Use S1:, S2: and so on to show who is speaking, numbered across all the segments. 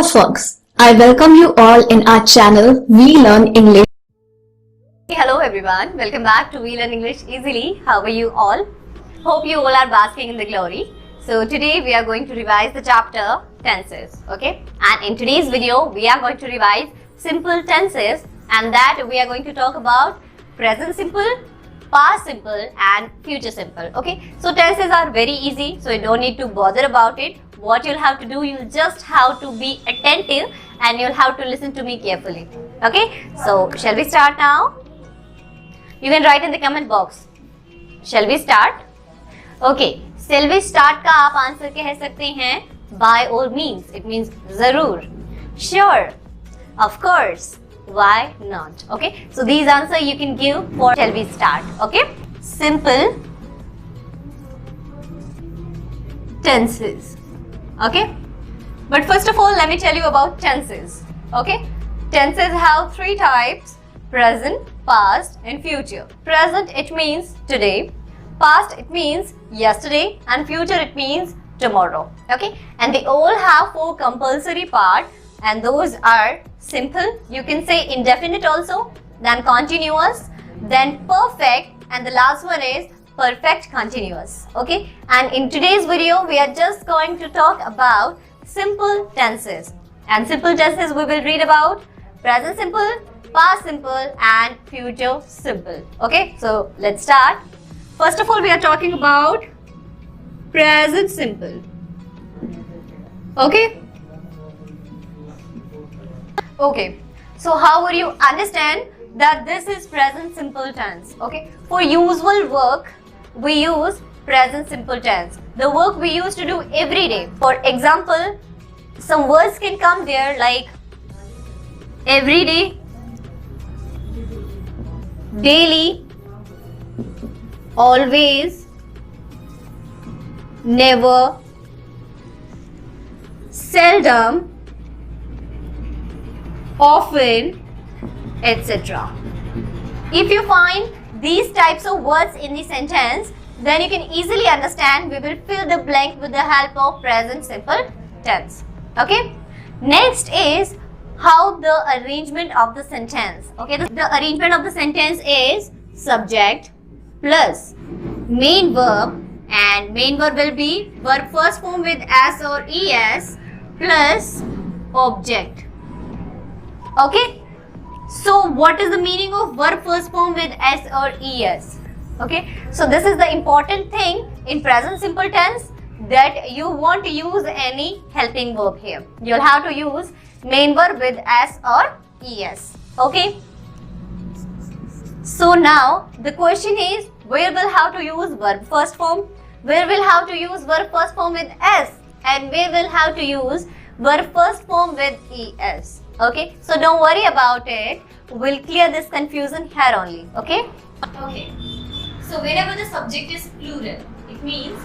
S1: Hello folks, I welcome you all in our channel We Learn English.
S2: Hello everyone, welcome back to We Learn English Easily. How are you all? Hope you all are basking in the glory. So today we are going to revise the chapter tenses, okay? And in today's video we are going to revise simple tenses, and that we are going to talk about present simple, past simple and future simple, okay? So tenses are very easy, so you don't need to bother about it. What you'll have to do, you'll just have to be attentive and you'll have to listen to me carefully, okay? So shall we start now? You can write in the comment box. Shall we start? Okay, shall we start का आप answer कह सकते हैं by all means. It means जरूर, sure, of course, why not? Okay, so these answers you can give for shall we start. Okay, simple tenses. Okay, but first of all let me tell you about tenses. Okay, tenses have three types: present, past and future. Present, it means today. Past, it means yesterday, and future, it means tomorrow. Okay, and they all have four compulsory parts, and those are simple, you can say indefinite also, then continuous, then perfect, and the last one is perfect continuous. Okay, and in today's video we are just going to talk about simple tenses, and simple tenses we will read about present simple, past simple and future simple. Okay, so let's start. First of all we are talking about present simple. Okay, so how would you understand that this is present simple tense? Okay, for usual work we use present simple tense, the work we used to do every day. For example, some words can come there like every day, daily, always, never, seldom, often, etc. If you find these types of words in the sentence, then you can easily understand we will fill the blank with the help of present simple tense. Okay, next is how the arrangement of the sentence. Okay, the arrangement of the sentence is subject plus main verb, and main verb will be verb first form with s or es plus object. Okay, so what is the meaning of verb first form with s or es? Okay, so this is the important thing in present simple tense, that you won't use any helping verb here. You'll have to use main verb with s or es. Okay, so now the question is, where we'll have to use verb first form, where we'll have to use verb first form with s, and where we'll have to use verb first form with es. Okay, so don't worry about it, we'll clear this confusion here only. Okay, so whenever the subject is plural, it means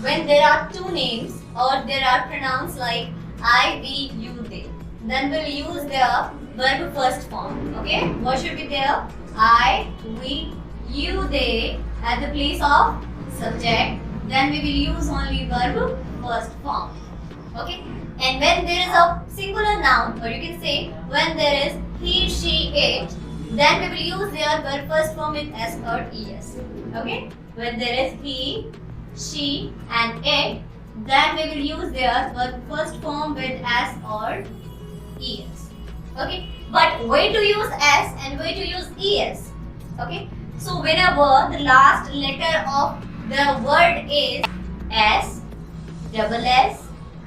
S2: when there are two names or there are pronouns like I, we, you, they, then we'll use their verb first form. Okay, what should be there? I, we, you, they at the place of subject, then we will use only verb first form. Okay, and when there is a singular noun, or you can say when there is he, she, it, then we will use their verb first form with s or es. Okay, when there is he, she and it, then we will use their verb first form with s or es. Okay, but way to use s and way to use es. Okay, so whenever the last letter of the word is s, double s,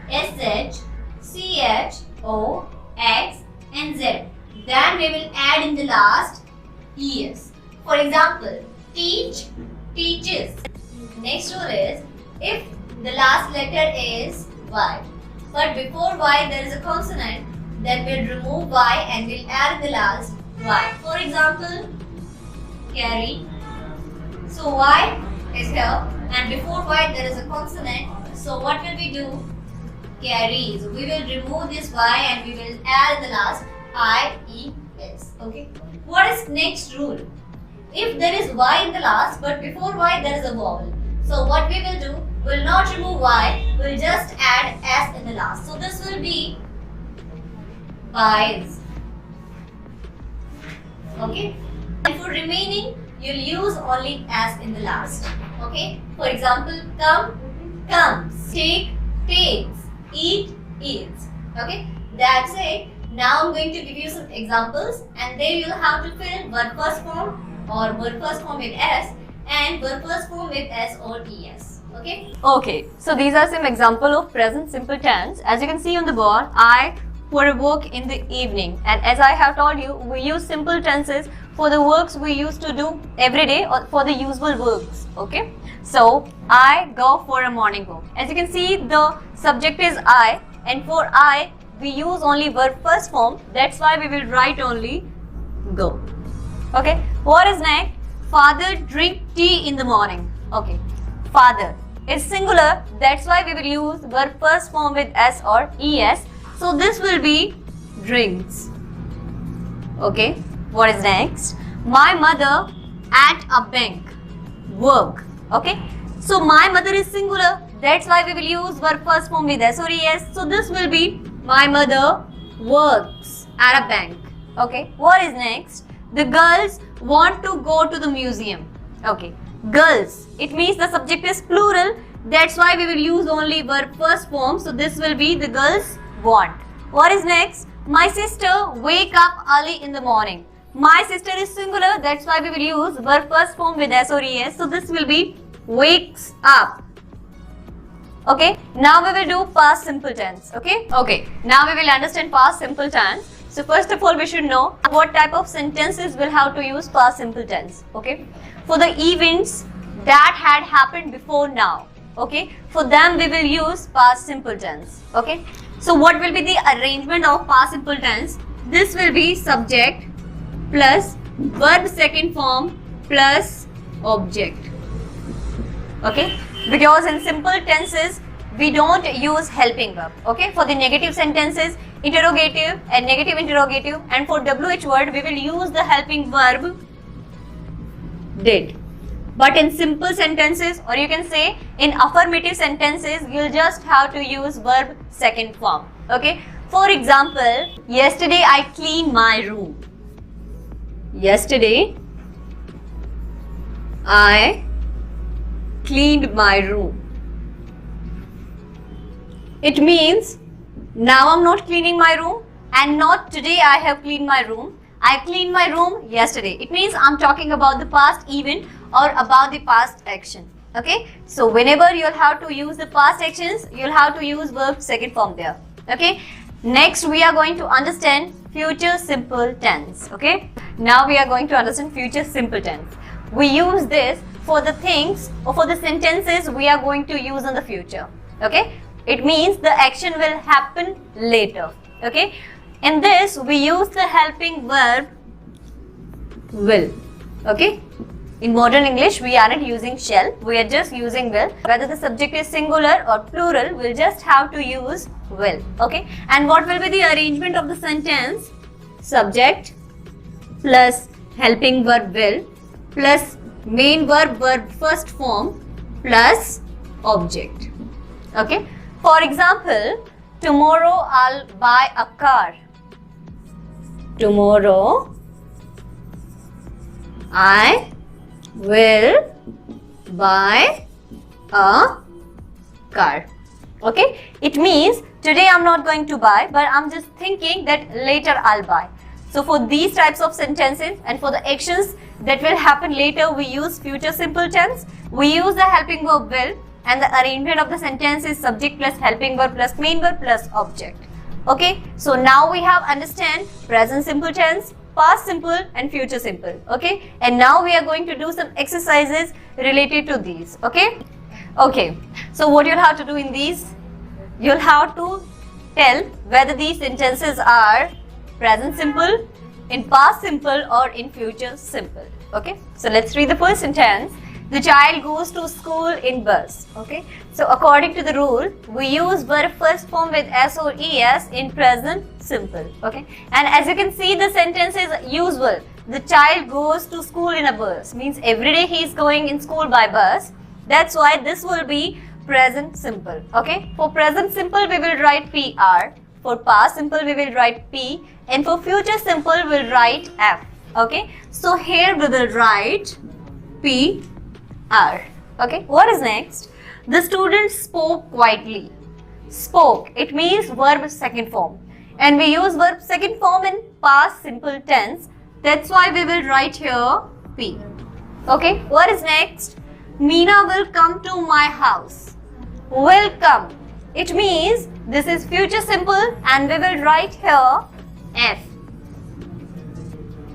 S2: sh, ch, o, x and z, then we will add in the last es. For example, teach, teaches. Next rule is, if the last letter is y, but before y there is a consonant, then we'll remove y and we'll add the last y. For example, carry. So y is here, and before y there is a consonant. So what will we do? Carries. We will remove this y and we will add the last I, E, S. Okay. What is next rule? If there is y in the last, but before y there is a vowel. So what we will do, will not remove y, will just add s in the last. So this will be buys. Okay. And for remaining, you'll use only s in the last. Okay. For example, come, comes, take, takes, eat, eats. Okay. That's it. Now I'm going to give you some examples, and there you'll have to fill verb first form or verb first form with s and verb first form with s or es. Okay. Okay. So these are some examples of present simple tense. As you can see on the board, I for a walk in the evening, and as I have told you, we use simple tenses for the works we used to do every day or for the usual works. Okay. So I go for a morning walk. As you can see, the subject is I, and for I we use only verb first form. That's why we will write only go. Okay. What is next? Father drink tea in the morning. Okay. Father is singular. That's why we will use verb first form with s or es. So this will be drinks. Okay. What is next? My mother at a bank. Work. Okay. So my mother is singular. That's why we will use verb first form with s or es. So this will be my mother works at a bank. Okay. What is next? The girls want to go to the museum. Okay. Girls. It means the subject is plural. That's why we will use only verb first form. So this will be the girls want. What is next? My sister wake up early in the morning. My sister is singular. That's why we will use verb first form with s or es. So this will be wakes up. Okay. Now we will do past simple tense. Okay. Okay. Now we will understand past simple tense. So first of all, we should know what type of sentences will have to use past simple tense. Okay. For the events that had happened before now. Okay. For them we will use past simple tense. Okay. So what will be the arrangement of past simple tense? This will be subject plus verb second form plus object. Okay. Because in simple tenses we don't use helping verb. Okay. For the negative sentences, interrogative and negative interrogative, and for WH word we will use the helping verb did. But in simple sentences, or you can say in affirmative sentences, you'll just have to use verb second form. Okay. For example, yesterday I cleaned my room. Yesterday I cleaned my room. It means now I'm not cleaning my room, and not today I have cleaned my room. I cleaned my room yesterday. It means I'm talking about the past event or about the past action. Okay. So whenever you'll have to use the past actions, you'll have to use verb second form there. Okay. Next we are going to understand future simple tense. Okay. Now we are going to understand future simple tense. We use this for the things or for the sentences we are going to use in the future. Okay. It means the action will happen later. Okay. In this we use the helping verb will. Okay. In modern English we aren't using shall, we are just using will. Whether the subject is singular or plural, we'll just have to use will. Okay. And what will be the arrangement of the sentence? Subject plus helping verb will plus main verb first form plus object. Okay. For example, tomorrow I'll buy a car. Tomorrow I will buy a car. Okay. It means today I'm not going to buy, but I'm just thinking that later I'll buy. So for these types of sentences and for the actions that will happen later, we use future simple tense. We use the helping verb will, and the arrangement of the sentence is subject plus helping verb plus main verb plus object. Okay. So now we have understand present simple tense, past simple and future simple. Okay. And now we are going to do some exercises related to these. Okay. Okay. So what you'll have to do in these, you'll have to tell whether these sentences are present simple, in past simple or in future simple. Okay. So let's read the first sentence. The child goes to school in bus. Okay. So according to the rule, we use verb first form with s or es in present simple. Okay. And as you can see, the sentence is usual. The child goes to school in a bus. Means every day he is going in school by bus. That's why this will be present simple. Okay. For present simple, we will write PR. For past simple we will write P, and for future simple we'll write F. Okay, so here we will write P R. Okay, what is next? The student spoke quietly. Spoke, it means verb second form, and we use verb second form in past simple tense. That's why we will write here P. Okay, what is next? Meena will come to my house. Will come, it means this is future simple, and we will write here F.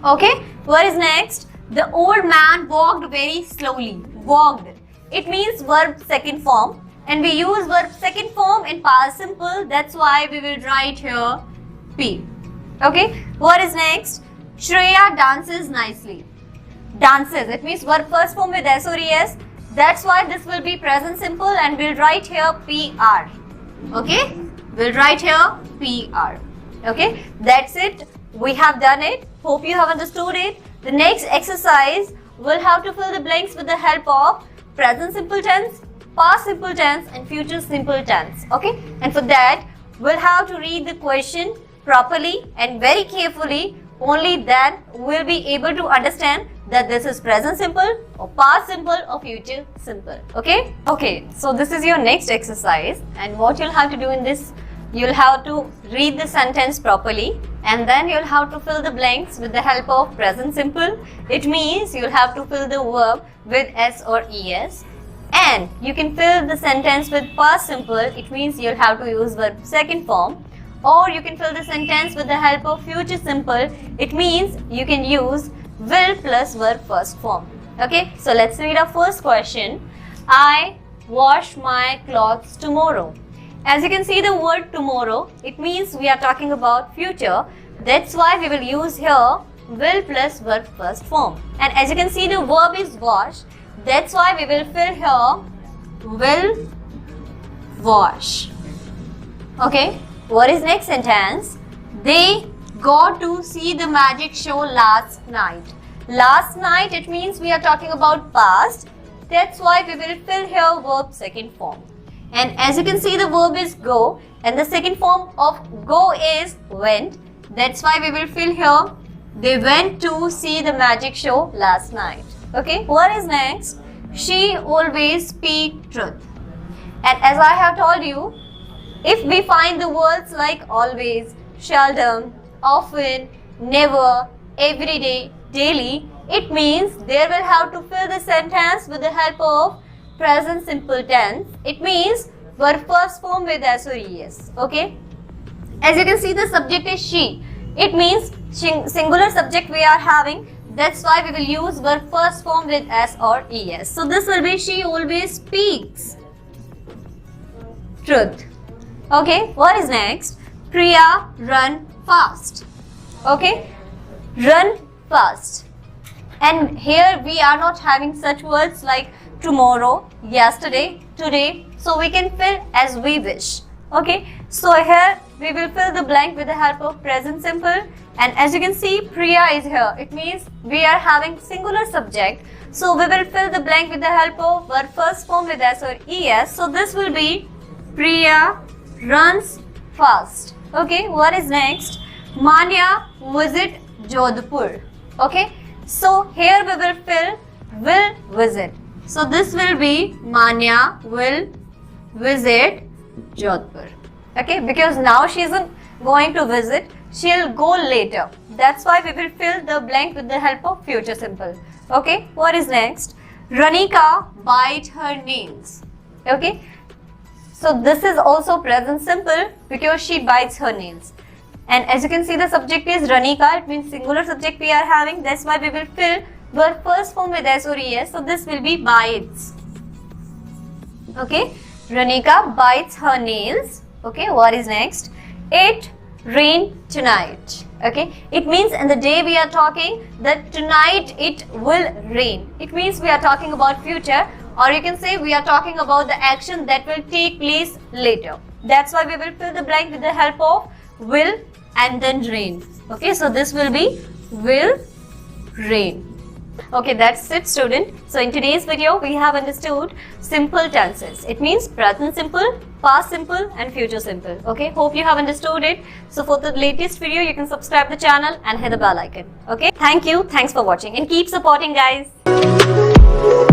S2: Okay, what is next? The old man walked very slowly. Walked, it means verb second form, and we use verb second form in past simple. That's why we will write here P. Okay, what is next? Shreya dances nicely. Dances, it means verb first form with S or ES. That's why this will be present simple, and we'll write here PR. Okay, we'll write here PR. Okay, that's it. We have done it. Hope you have understood it. The next exercise, we'll have to fill the blanks with the help of present simple tense, past simple tense, and future simple tense. Okay, and for that, we'll have to read the question properly and very carefully. Only then we'll be able to understand that this is present simple or past simple or future simple. Okay? Okay, so this is your next exercise, and what you'll have to do in this, you'll have to read the sentence properly, and then you'll have to fill the blanks with the help of present simple. It means you'll have to fill the verb with S or ES, and you can fill the sentence with past simple. It means you'll have to use verb second form, or you can fill the sentence with the help of future simple. It means you can use will plus verb first form. Okay, so let's read our first question. I wash my clothes tomorrow. As you can see the word tomorrow, it means we are talking about future. That's why we will use here will plus verb first form. And as you can see the verb is wash. That's why we will fill here will wash. Okay, what is next sentence? They got to see the magic show last night. Last night, it means we are talking about past. That's why we will fill here verb second form. And as you can see the verb is go, and the second form of go is went. That's why we will fill here they went to see the magic show last night. Okay, what is next? She always speak truth. And as I have told you, if we find the words like always, seldom, often, never, every day, daily, it means there will have to fill the sentence with the help of present simple tense. It means verb first form with S or ES. Okay, as you can see the subject is she. It means singular subject we are having. That's why we will use verb first form with S or ES. So this will be she always speaks truth. Okay, what is next? Priya run fast. Okay, run fast. And here we are not having such words like tomorrow, yesterday, today. So we can fill as we wish. Okay, so here we will fill the blank with the help of present simple. And as you can see, Priya is here. It means we are having singular subject. So we will fill the blank with the help of verb first form with S or ES. So this will be Priya runs fast. Okay, what is next? Manya visit Jodhpur. Okay, so here we will fill will visit. So this will be Manya will visit Jodhpur. Okay, because now she isn't going to visit, she'll go later. That's why we will fill the blank with the help of future simple. Okay, what is next? Ranika bite her nails. Okay, so this is also present simple because she bites her nails. And as you can see the subject is Ranika, it means singular subject we are having. That's why we will fill verb first form with S or ES. So this will be bites. Okay, Ranika bites her nails. Okay, what is next? It rained tonight. Okay, it means in the day we are talking that tonight it will rain. It means we are talking about future, or you can say we are talking about the action that will take place later. That's why we will fill the blank with the help of will and then rain. Okay, so this will be will rain. Okay, that's it, student. So in today's video, we have understood simple tenses. It means present simple, past simple and future simple. Okay, hope you have understood it. So for the latest video, you can subscribe the channel and hit the bell icon. Okay, thank you. Thanks for watching and keep supporting, guys.